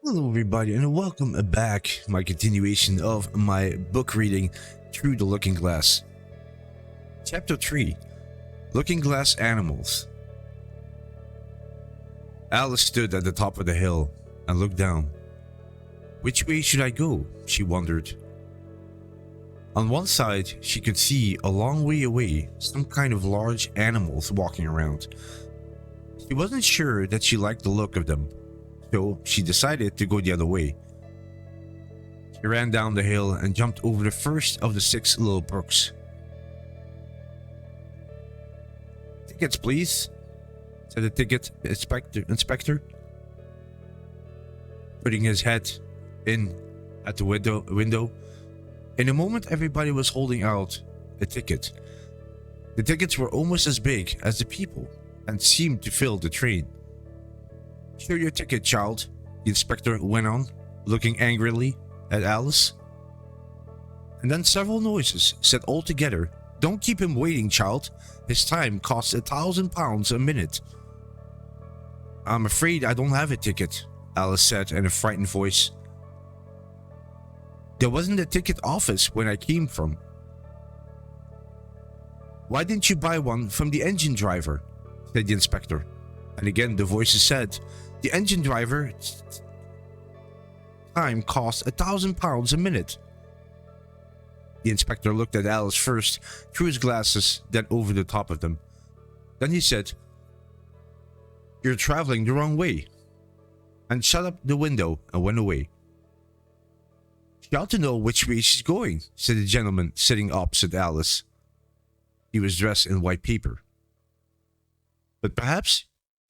Hello, everybody, and welcome back. My continuation of my book reading, Through the Looking Glass. Chapter 3, Looking Glass Animals. Alice stood at the top of the hill and looked down. Which way should I go? She wondered. On one side, she could see a long way away some kind of large animals walking around. She wasn't sure that she liked the look of them, so she decided to go the other way. She ran down the hill and jumped over the first of the 6 little brooks. "Tickets, please," said the ticket inspector, putting his head in at the window. In a moment, everybody was holding out a ticket. The tickets were almost as big as the people and seemed to fill the train. "Show your ticket, child," the inspector went on, looking angrily at Alice. And then several noises said all together, "Don't keep him waiting, child. His time costs £1,000 a minute." "I'm afraid I don't have a ticket," Alice said in a frightened voice. "There wasn't a ticket office when I came from." "Why didn't you buy one from the engine driver?" said the inspector. And again the voices said, "The engine driver's time costs £1,000 a minute." The inspector looked at Alice first, through his glasses, then over the top of them. Then he said, "You're traveling the wrong way," and shut up the window and went away. "She ought to know which way she's going," said the gentleman sitting opposite Alice. He was dressed in white paper. "But perhaps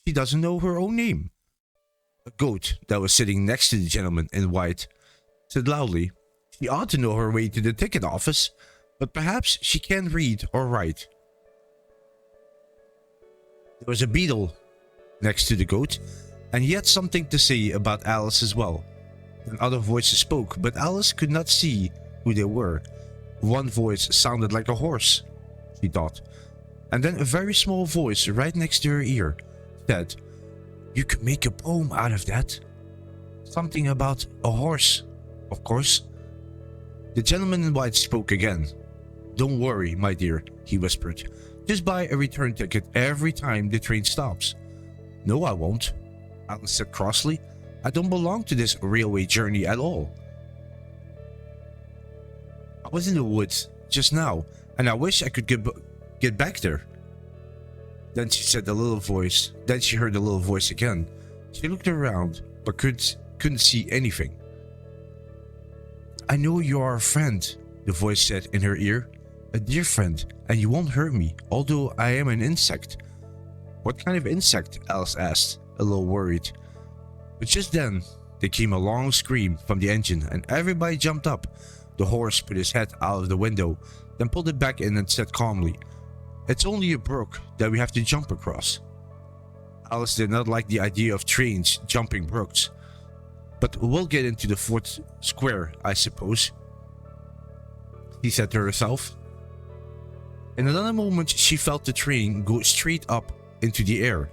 she doesn't know her own name." A goat that was sitting next to the gentleman in white said loudly, "She ought to know her way to the ticket office, but perhaps she can't read or write." There was a beetle next to the goat, and he had something to say about Alice as well. And other voices spoke, but Alice could not see who they were. One voice sounded like a horse, she thought, and then a very small voice right next to her ear said, "You could make a poem out of that. Something about a horse, of course." The gentleman in white spoke again. "Don't worry, my dear," he whispered. "Just buy a return ticket every time the train stops." "No, I won't," Alice said crossly. "I don't belong to this railway journey at all. I was in the woods just now, and I wish I could get back there." Then she heard the little voice again. She looked around, but couldn't see anything. "I know you are a friend," the voice said in her ear. "A dear friend, and you won't hurt me, although I am an insect." "What kind of insect?" Alice asked, a little worried. But just then, there came a long scream from the engine, and everybody jumped up. The horse put his head out of the window, then pulled it back in and said calmly, "It's only a brook that we have to jump across." Alice did not like the idea of trains jumping brooks. "But we'll get into the 4th square, I suppose," she said to herself. In another moment, she felt the train go straight up into the air.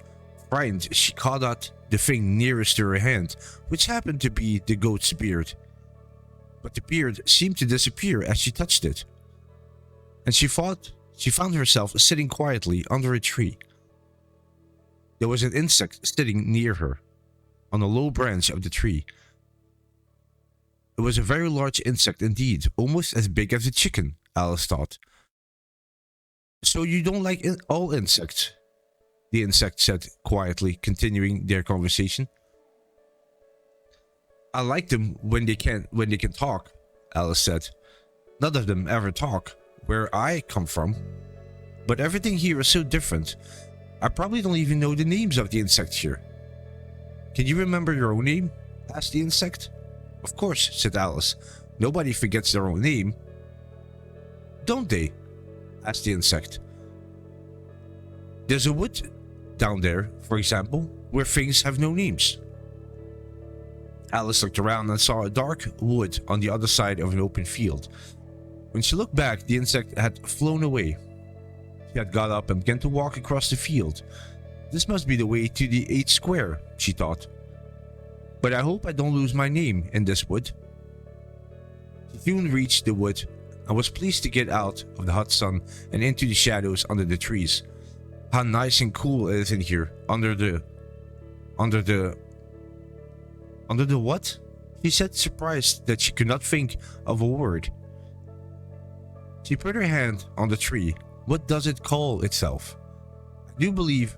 Frightened, she caught at the thing nearest to her hand, which happened to be the goat's beard. But the beard seemed to disappear as she touched it, and she found herself sitting quietly under a tree. There was an insect sitting near her, on a low branch of the tree. It was a very large insect indeed, almost as big as a chicken, Alice thought. "So you don't like all insects?" the insect said quietly, continuing their conversation. "I like them when they can talk," Alice said. "None of them ever talk where I come from. But everything here is so different. I probably don't even know the names of the insects here." "Can you remember your own name?" asked the insect. "Of course," said Alice. "Nobody forgets their own name." "Don't they?" asked the insect. "There's a wood down there, for example, where things have no names." Alice looked around and saw a dark wood on the other side of an open field. When she looked back, the insect had flown away. She had got up and began to walk across the field. This must be the way to the 8th square, she thought. but I hope I don't lose my name in this wood. She soon reached the wood and was pleased to get out of the hot sun and into the shadows under the trees. How nice and cool it is in here, under the what? She said, surprised that she could not think of a word. She put her hand on the tree. What does it call itself? I do believe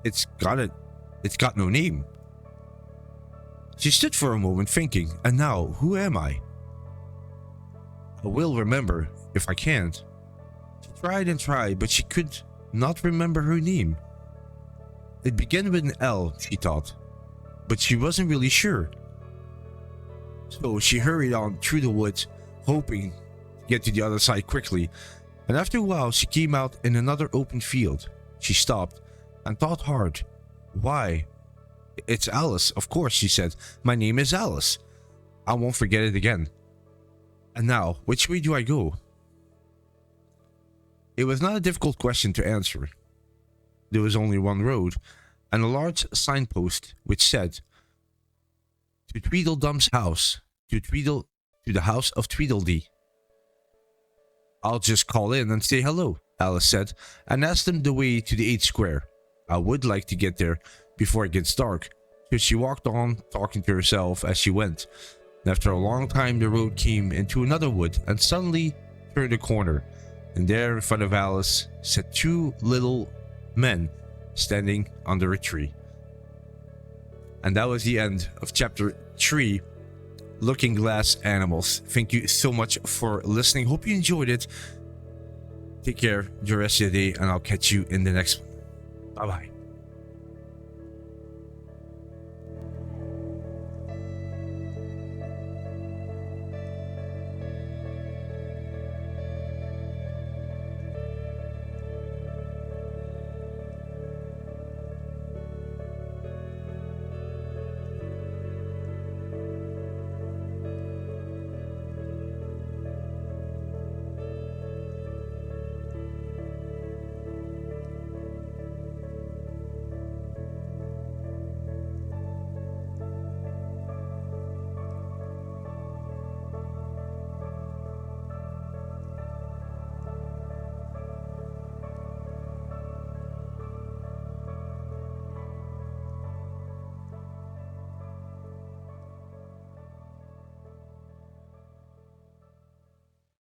it's got no name. She stood for a moment thinking, and now, who am I? I will remember if I can't. She tried and tried, but she could not remember her name. It began with an L, she thought, but she wasn't really sure. So she hurried on through the woods, hoping to get to the other side quickly, and after a while she came out in another open field. She stopped and thought hard. Why? It's Alice, of course, she said. My name is Alice. I won't forget it again. And now, which way do I go? It was not a difficult question to answer. There was only one road, and a large signpost which said, to Tweedledum's house, to the house of Tweedledee. I'll just call in and say hello, Alice said, and asked them the way to the 8th square. I would like to get there before it gets dark, so she walked on, talking to herself as she went. And after a long time, the road came into another wood and suddenly turned a corner, and there in front of Alice sat 2 little men standing under a tree. And that was the end of chapter 3, Looking Glass Animals. Thank you so much for listening. Hope you enjoyed it. Take care the rest of the day, and I'll catch you in the next one. Bye bye.